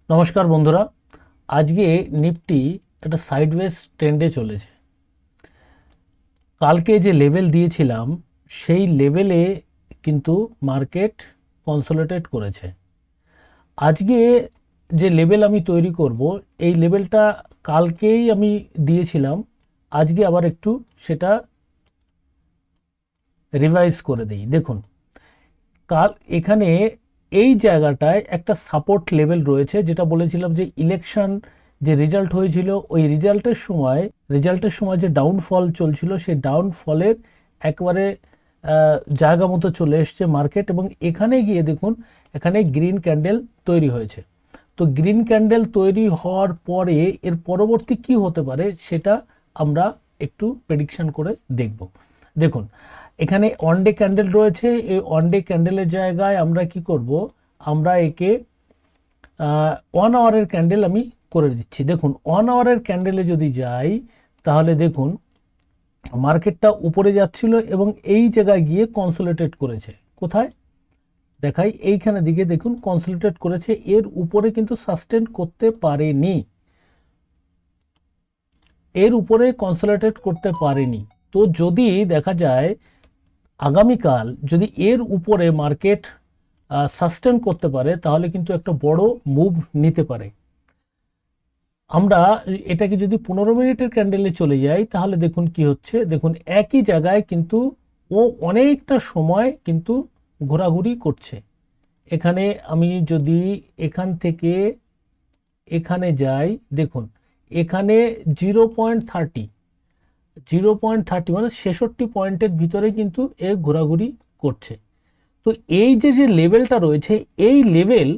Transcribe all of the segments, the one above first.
নমস্কার বন্ধুরা, আজকে নিফটি একটা সাইডওয়েজ ট্রেন্ডে চলেছে। কালকে যে লেভেল দিয়েছিলাম সেই লেভেলে কিন্তু মার্কেট কনসোলিডেট করেছে। আজকে যে লেভেল আমি তৈরি করব, এই লেভেলটা কালকেই আমি দিয়েছিলাম, আজকে আবার একটু সেটা রিভাইজ করে দিই। দেখুন, কাল এখানে এই জায়গাটায় একটা সাপোর্ট লেভেল রয়েছে, যেটা বলেছিলাম যে ইলেকশন যে রেজাল্ট হয়েছিল ওই রেজাল্টের সময় যে ডাউনফল চলছিল, সেই ডাউনফলের একবারে জায়গা মতো চলে এসছে মার্কেট। এবং এখানে গিয়ে দেখুন, এখানে গ্রিন ক্যান্ডেল তৈরি হয়েছে। তো গ্রিন ক্যান্ডেল তৈরি হওয়ার পরে এর পরবর্তী কি হতে পারে সেটা আমরা একটু প্রেডিকশন করে দেখব। দেখুন, এখানে ওয়ান ডে ক্যান্ডেল রয়েছে। এই ওয়ান ডে ক্যান্ডেলের জায়গায় আমরা কি করব, আমরা একে 1 আওয়ারের ক্যান্ডেল আমি করে দিচ্ছি। দেখুন, 1 আওয়ারের ক্যান্ডেলে যদি যাই তাহলে দেখুন মার্কেটটা উপরে যাচ্ছিল এবং এই জায়গায় গিয়ে কনসোলিডেট করেছে। কোথায় দেখাই, এইখানে দিকে দেখুন কনসোলিডেট করেছে, এর উপরে কিন্তু সাস্টেন করতে পারেনি, এর উপরে কনসোলিডেট করতে পারেনি। তো যদি দেখা যায় আগামীকাল যদি এর উপরে মার্কেট সাস্টেন করতে পারে তাহলে কিন্তু একটা বড় মুভ নিতে পারে। আমরা এটাকে যদি 15 মিনিটের ক্যান্ডেলে চলে যাই তাহলে দেখুন কি হচ্ছে। দেখুন, একই জায়গায় কিন্তু ও অনেকটা সময় কিন্তু ঘোরাঘুরি করছে। এখানে আমি যদি এখান থেকে এখানে যাই, দেখুন এখানে 0.30 মানে 66 পয়েন্টের ভিতরে কিন্তু এ ঘোরাঘুরি করছে। তো এই যে লেভেলটা রয়েছে, এই লেভেল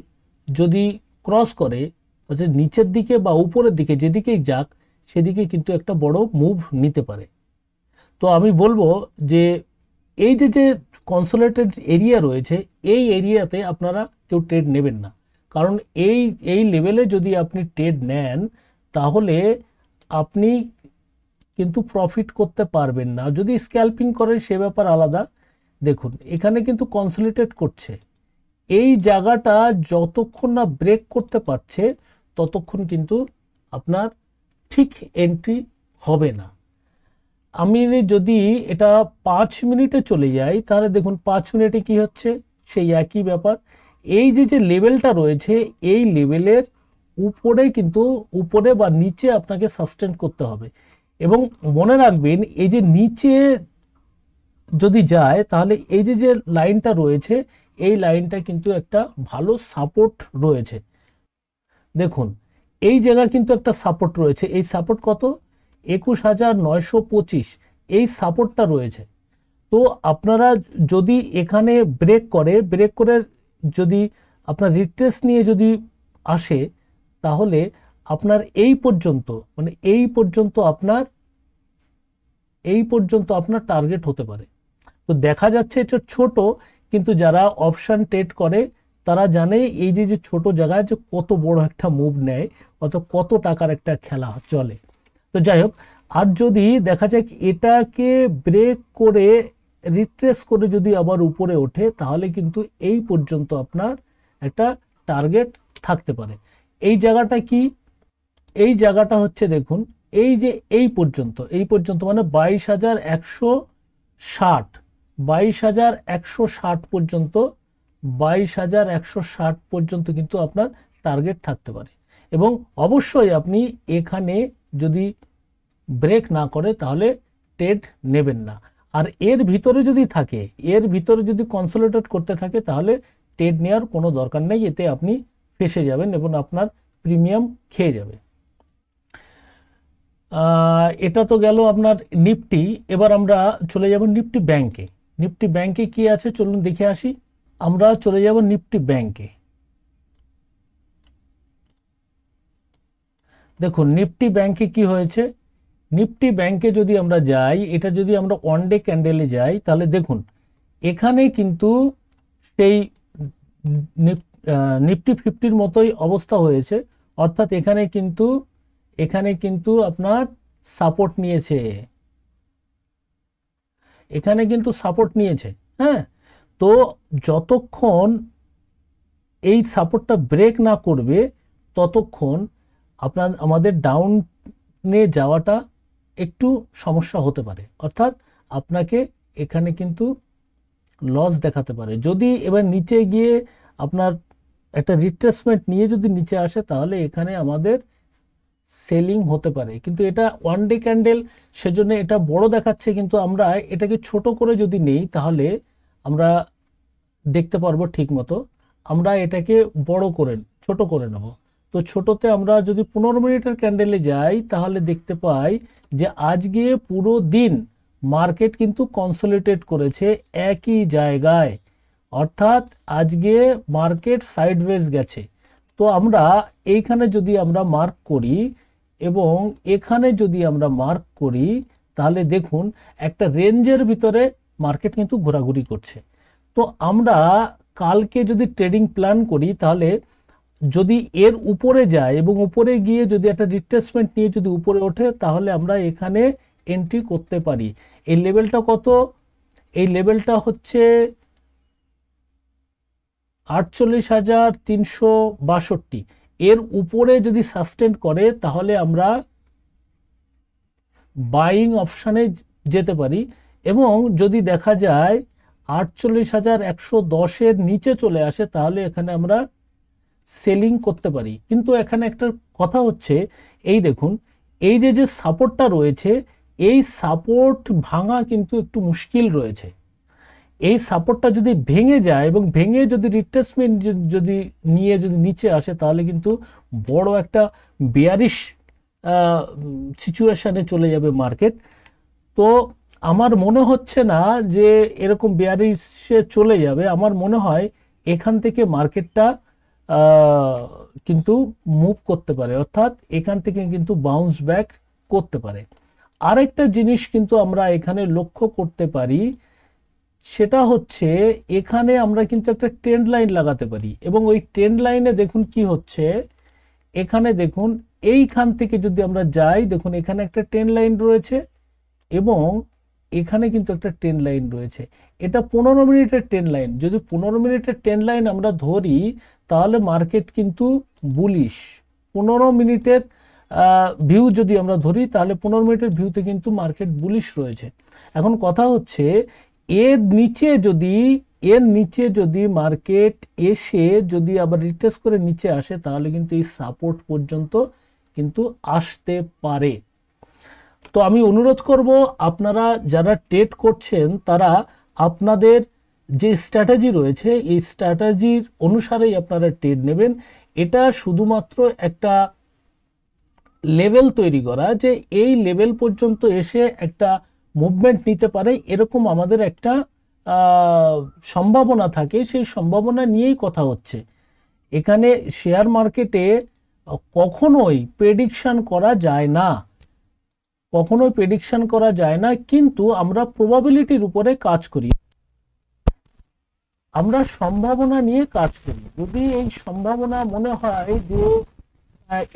যদি ক্রস করে অর্থাৎ নিচের দিকে বা উপরের দিকে যেদিকেই যাক সেদিকে কিন্তু একটা বড় মুভ নিতে পারে। তো আমি বলবো যে এই যে কনসোলিডেটেড এরিয়া রয়েছে, এই এরিয়াতে আপনারা কেউ ট্রেড নেবেন না। কারণ এই লেভেলে যদি আপনি ট্রেড নেন তাহলে আপনি কিন্তু প্রফিট করতে পারবেন না। যদি স্ক্যাল্পিং করেন সে ব্যাপার আলাদা। দেখুন, এখানে কিন্তু কনসোলিডেট করছে, এই জায়গাটা যতক্ষণ না ব্রেক করতে পারছে ততক্ষণ কিন্তু আপনার ঠিক এন্ট্রি হবে না। আমি যদি এটা 5 মিনিটে চলে যাই তাহলে দেখুন 5 মিনিটে কি হচ্ছে, সেই একই ব্যাপার। এই যে লেভেলটা রয়েছে এই লেভেলের উপরে কিন্তু উপরে বা নিচে আপনাকে সাস্টেন করতে হবে। এবং মনে রাখবেন, এই যে নিচে যদি যায় তাহলে এই যে লাইনটা রয়েছে এই লাইনটা কিন্তু একটা ভালো সাপোর্ট রয়েছে। দেখুন, এই জায়গা কিন্তু একটা সাপোর্ট রয়েছে। এই সাপোর্ট কত, 21,925, এই সাপোর্টটা রয়েছে। তো আপনারা যদি এখানে ব্রেক করে যদি আপনার রিট্রেস নিয়ে যদি আসে তাহলে আপনার এই পর্যন্ত মানে এই পর্যন্ত আপনার টার্গেট হতে পারে। তো দেখা যাচ্ছে এটা ছোট, কিন্তু যারা অপশন ট্রেড করে তারা জানে এই যে ছোট জায়গায় যে কত বড় একটা মুভ নেয়, কত টাকার একটা খেলা চলে। তো যাই হোক, আর যদি দেখা যায় এটাকে ব্রেক করে রিট্রেস করে যদি আবার উপরে ওঠে তাহলে কিন্তু এই পর্যন্ত আপনার একটা টার্গেট থাকতে পারে। এই জায়গাটা কি, এই জায়গাটা হচ্ছে দেখুন এই যে এই পর্যন্ত মানে 22,160, 22,160 পর্যন্ত, 22,160 পর্যন্ত কিন্তু আপনার টার্গেট থাকতে পারে। এবং অবশ্যই আপনি এখানে যদি ব্রেক না করে তাহলে ট্রেড নেবেন না। আর এর ভিতরে যদি কনসোলিডেট করতে থাকে তাহলে ট্রেড নেওয়ার কোনো দরকার নেই, এতে আপনি ফেসে যাবেন এবং আপনার প্রিমিয়াম খেয়ে যাবে। এটা তো গেল আপনার নিফটি। এবার আমরা চলে যাব নিফটি ব্যাংকে। নিফটি ব্যাংকে কি আছে চলুন দেখে আসি। আমরা চলে যাব নিফটি ব্যাংকে। দেখুন, নিফটি ব্যাংকে কি হয়েছে। নিফটি ব্যাংকে যদি আমরা যাই, এটা যদি আমরা ওয়ান ডে ক্যান্ডেলে যাই তাহলে দেখুন এখানে কিন্তু সেই নিফটি 50-র মতোই অবস্থা হয়েছে। অর্থাৎ এখানে কিন্তু আপনার সাপোর্ট নিয়েছে, হ্যাঁ। তো যতক্ষণ এই সাপোর্টটা ব্রেক না করবে ততক্ষণ আমাদের ডাউনে যাওয়াটা একটু সমস্যা হতে পারে, অর্থাৎ আপনাকে এখানে কিন্তু লস দেখাতে পারে। যদি এবার নিচে গিয়ে আপনার একটা রিট্রেসমেন্ট নিয়ে যদি নিচে আসে তাহলে এখানে আমাদের সেলিং হতে পারে, কিন্তু এটা ওয়ান ডে ক্যান্ডেল, সেজন্য এটা বড় দেখাচ্ছে, কিন্তু আমরা এটাকে ছোট করে যদি নেই তাহলে আমরা দেখতে পারবো ঠিক মতো। আমরা এটাকে ছোট করে নেব। তো ছোটতে আমরা যদি 15 মিনিটের ক্যান্ডেলে যাই তাহলে দেখতে পাই যে আজকে পুরো দিন মার্কেট কিন্তু কনসলিডেট করেছে একই জায়গায়, অর্থাৎ আজকে মার্কেট সাইডওয়েজ গেছে। তো আমরা এইখানে যদি আমরা মার্ক করি এবং এখানে যদি আমরা মার্ক করি তাহলে দেখুন একটা রেঞ্জের ভিতরে মার্কেট কিন্তু ঘোরাঘুরি করছে। তো আমরা কালকে যদি ট্রেডিং প্ল্যান করি তাহলে যদি এর উপরে যায় এবং উপরে গিয়ে যদি একটা রিট্রেসমেন্ট নিয়ে যদি উপরে ওঠে তাহলে আমরা এখানে এন্ট্রি করতে পারি। এই লেভেলটা কত? এই লেভেলটা হচ্ছে 48,362। এর উপরে যদি সাস্টেন করে তাহলে আমরা বাইং অপশানে যেতে পারি, এবং যদি দেখা যায় 48,110-এর নিচে চলে আসে তাহলে এখানে আমরা সেলিং করতে পারি। কিন্তু এখানে একটা কথা হচ্ছে, এই দেখুন এই যে সাপোর্টটা রয়েছে, এই সাপোর্ট ভাঙা কিন্তু একটু মুশকিল রয়েছে। এই সাপোর্টটা যদি ভেঙে যায় এবং ভেঙে যদি রিট্রেসমেন্ট যদি নিয়ে যদি নিচে আসে তাহলে কিন্তু বড় একটা বেয়ারিশ সিচুয়েশানে চলে যাবে মার্কেট। তো আমার মনে হচ্ছে না যে এরকম বেয়ারিশে চলে যাবে। আমার মনে হয় এখান থেকে মার্কেটটা কিন্তু মুভ করতে পারে, অর্থাৎ এখান থেকে কিন্তু বাউন্স ব্যাক করতে পারে। আরেকটা জিনিস কিন্তু আমরা এখানে লক্ষ্য করতে পারি, সেটা হচ্ছে এখানে আমরা কিন্তু একটা ট্রেন্ড লাইন লাগাতে পারি, এবং ওই ট্রেন্ড লাইনে দেখুন কি হচ্ছে। এখানে দেখুন এইখান থেকে যদি আমরা যাই, দেখুন এখানে একটা ট্রেন্ড লাইন রয়েছে এবং এখানে কিন্তু একটা ট্রেন্ড লাইন রয়েছে। এটা 15 মিনিটের ট্রেন্ড লাইন। যদি 15 মিনিটের ট্রেন্ড লাইন আমরা ধরি তাহলে মার্কেট কিন্তু বুলিশ। 15 মিনিটের ভিউ যদি আমরা ধরি তাহলে 15 মিনিটের ভিউতে কিন্তু মার্কেট বুলিশ রয়েছে। এখন কথা হচ্ছে এর নিচে যদি মার্কেট এসে যদি আবার রিট্রেস করে নিচে আসে তাহলে কিন্তু এই সাপোর্ট পর্যন্ত কিন্তু আসতে পারে। তো আমি অনুরোধ করব আপনারা যারা ট্রেড করছেন তারা আপনাদের যে স্ট্র্যাটেজি রয়েছে এই স্ট্র্যাটেজির অনুসারেই আপনারা ট্রেড নেবেন। এটা শুধুমাত্র একটা লেভেল তৈরি করা, যে এই লেভেল পর্যন্ত এসে একটা মুভমেন্ট নিতে পারে এরকম আমাদের একটা সম্ভাবনা থাকে, সেই সম্ভাবনা নিয়েই কথা হচ্ছে। এখানে শেয়ার মার্কেটে কখনোই প্রেডিকশন করা যায় না, কিন্তু আমরা প্রবাবিলিটির উপরে কাজ করি, আমরা সম্ভাবনা নিয়ে কাজ করি। যদি এই সম্ভাবনা মনে হয় যে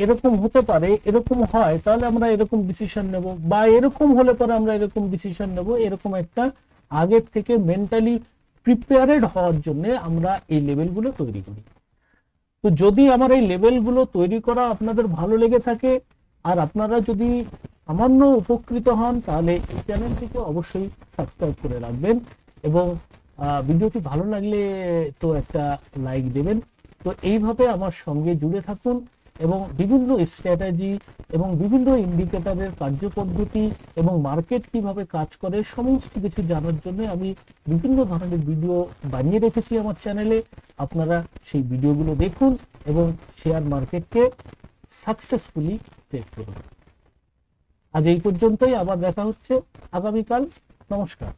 এরকম হতে পারে, এরকম হয়, তাহলে আমরা এরকম ডিসিশন নেব, বা এরকম হলে পরে আমরা এরকম ডিসিশন নেব। এরকম একটা আগের থেকে মেন্টালি প্রিপেয়ারেড হওয়ার জন্য আমরা এই লেভেলগুলো তৈরি করি। তো যদি আমার এই লেভেলগুলো তৈরি করা আপনাদের ভালো লেগে থাকে আর আপনারা যদি সামান্য উপকৃত হন তাহলে এই চ্যানেলটিকে অবশ্যই সাবস্ক্রাইব করে রাখবেন, এবং ভিডিওটি ভালো লাগলে তো একটা লাইক দেবেন। তো এইভাবে আমার সঙ্গে জুড়ে থাকুন এবং বিভিন্ন স্ট্র্যাটেজি এবং বিভিন্ন ইন্ডিকেটরের কার্যপদ্ধতি এবং মার্কেট কিভাবে কাজ করে সমস্ত কিছু জানার জন্য আমি বিভিন্ন ধরনের ভিডিও বানিয়ে রেখেছি আমার চ্যানেলে। আপনারা সেই ভিডিওগুলো দেখুন এবং শেয়ার মার্কেটকে সাকসেসফুলি ট্রেড করুন। আজ এই পর্যন্তই, আবার দেখা হচ্ছে আগামীকাল। নমস্কার।